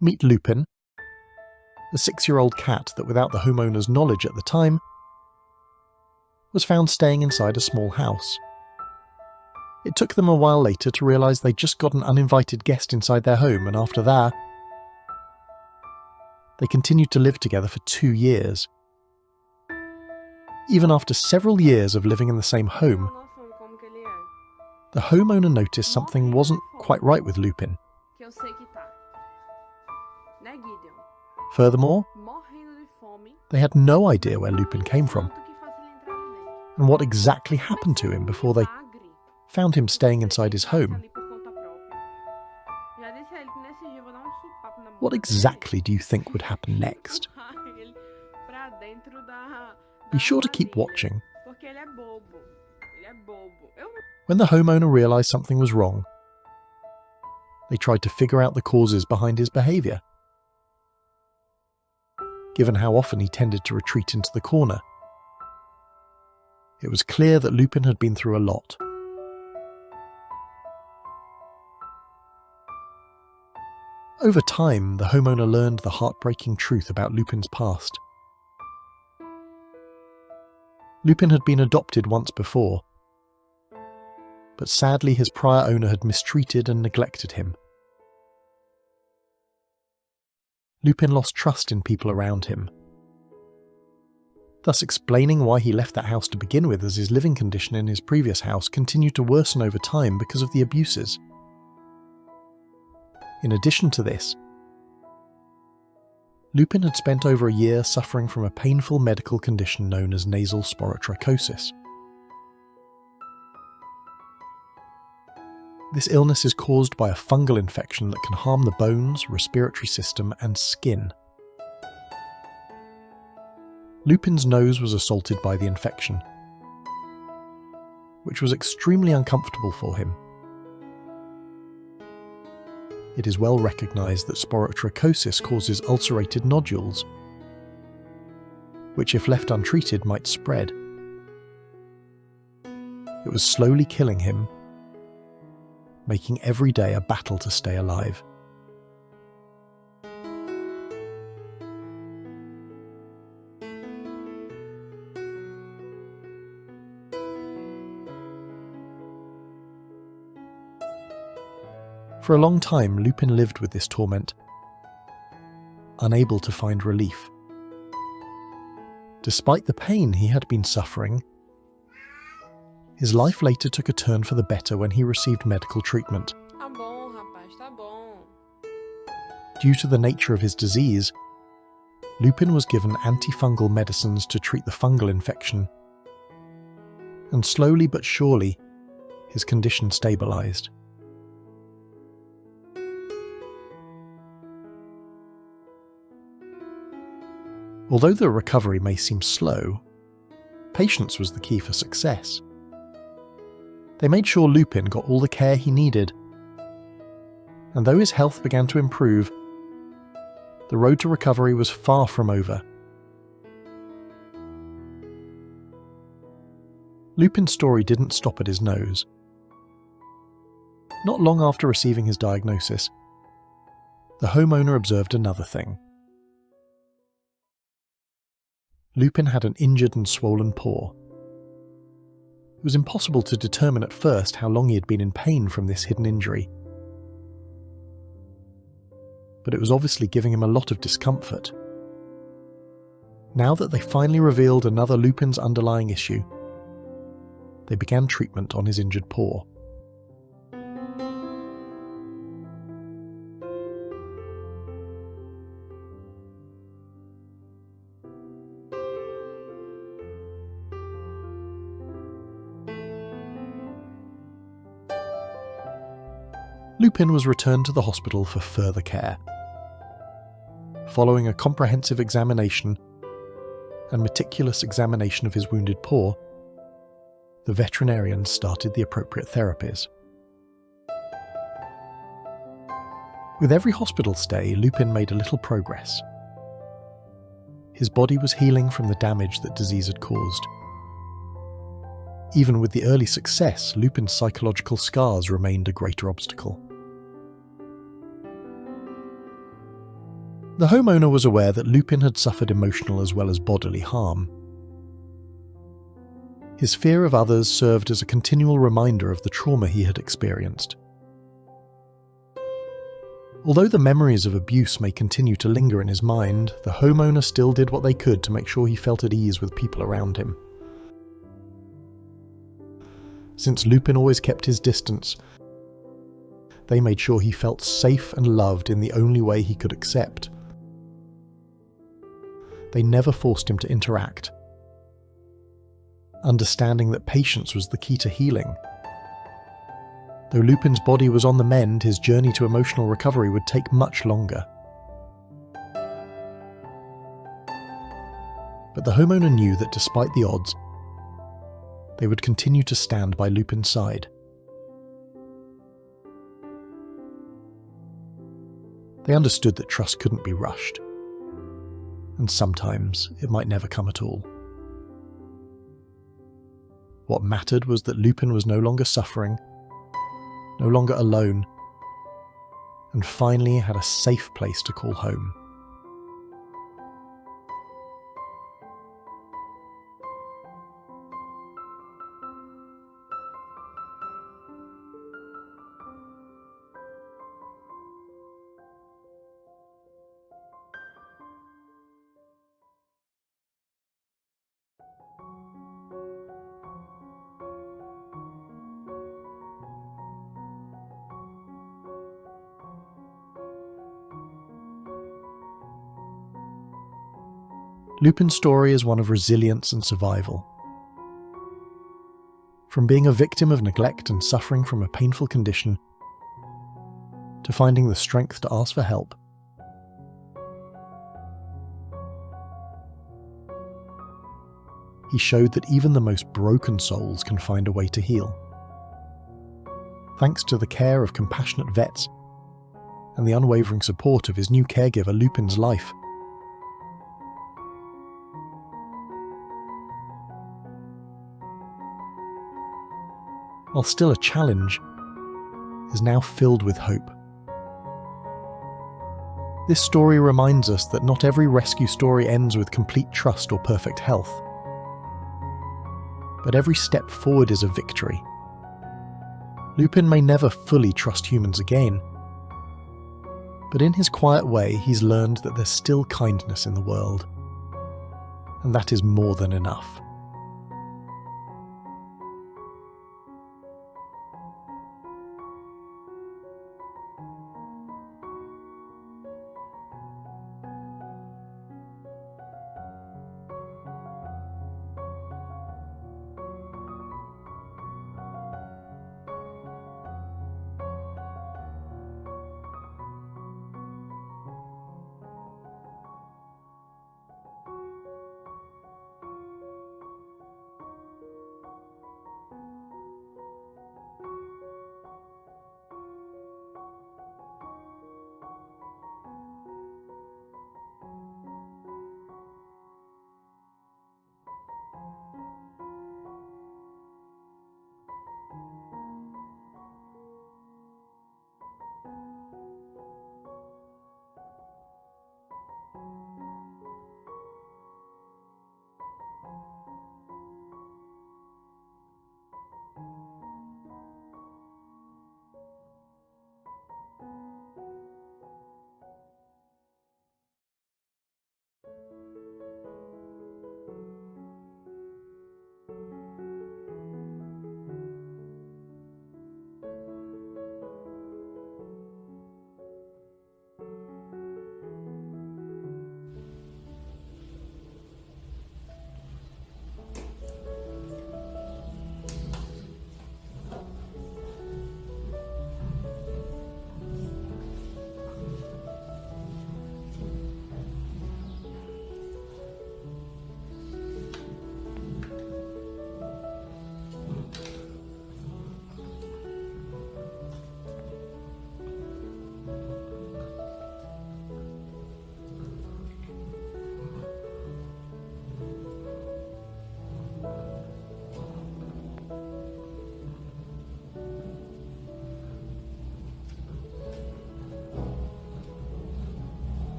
Meet Lupin, a 6-year-old cat that, without the homeowner's knowledge at the time, was found staying inside a small house. It took them a while later to realise they'd just got an uninvited guest inside their home, and after that, they continued to live together for 2 years. Even after several years of living in the same home, the homeowner noticed something wasn't quite right with Lupin. Furthermore, they had no idea where Lupin came from and what exactly happened to him before they found him staying inside his home. What exactly do you think would happen next? Be sure to keep watching. When the homeowner realised something was wrong, they tried to figure out the causes behind his behaviour. Given how often he tended to retreat into the corner, it was clear that Lupin had been through a lot. Over time, the homeowner learned the heartbreaking truth about Lupin's past. Lupin had been adopted once before, but sadly his prior owner had mistreated and neglected him. Lupin lost trust in people around him, thus explaining why he left that house to begin with, as his living condition in his previous house continued to worsen over time because of the abuses. In addition to this, Lupin had spent over a year suffering from a painful medical condition known as nasal sporotrichosis. This illness is caused by a fungal infection that can harm the bones, respiratory system, and skin. Lupin's nose was assaulted by the infection, which was extremely uncomfortable for him. It is well recognised that sporotrichosis causes ulcerated nodules, which if left untreated might spread. It was slowly killing him, making every day a battle to stay alive. For a long time, Lupin lived with this torment, unable to find relief. Despite the pain he had been suffering, his life later took a turn for the better when he received medical treatment. Tá bom, rapaz, tá bom. Due to the nature of his disease, Lupin was given antifungal medicines to treat the fungal infection, and slowly but surely, his condition stabilized. Although the recovery may seem slow, patience was the key for success. They made sure Lupin got all the care he needed, and though his health began to improve, the road to recovery was far from over. Lupin's story didn't stop at his nose. Not long after receiving his diagnosis, the homeowner observed another thing. Lupin had an injured and swollen paw. It was impossible to determine at first how long he had been in pain from this hidden injury, but it was obviously giving him a lot of discomfort. Now that they finally revealed another Lupin's underlying issue, they began treatment on his injured paw. Lupin was returned to the hospital for further care. Following a comprehensive examination and meticulous examination of his wounded paw, the veterinarians started the appropriate therapies. With every hospital stay, Lupin made a little progress. His body was healing from the damage that disease had caused. Even with the early success, Lupin's psychological scars remained a greater obstacle. The homeowner was aware that Lupin had suffered emotional as well as bodily harm. His fear of others served as a continual reminder of the trauma he had experienced. Although the memories of abuse may continue to linger in his mind, the homeowner still did what they could to make sure he felt at ease with people around him. Since Lupin always kept his distance, they made sure he felt safe and loved in the only way he could accept. They never forced him to interact, understanding that patience was the key to healing. Though Lupin's body was on the mend, his journey to emotional recovery would take much longer. But the homeowner knew that despite the odds, they would continue to stand by Lupin's side. They understood that trust couldn't be rushed, and sometimes it might never come at all. What mattered was that Lupin was no longer suffering, no longer alone, and finally had a safe place to call home. Lupin's story is one of resilience and survival. From being a victim of neglect and suffering from a painful condition, to finding the strength to ask for help, he showed that even the most broken souls can find a way to heal. Thanks to the care of compassionate vets and the unwavering support of his new caregiver, Lupin's life while still a challenge, is now filled with hope. This story reminds us that not every rescue story ends with complete trust or perfect health. But every step forward is a victory. Lupin may never fully trust humans again, but in his quiet way he's learned that there's still kindness in the world, and that is more than enough.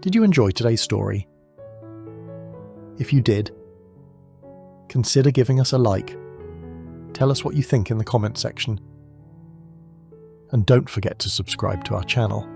Did you enjoy today's story? If you did, consider giving us a like. Tell us what you think in the comment section. And don't forget to subscribe to our channel.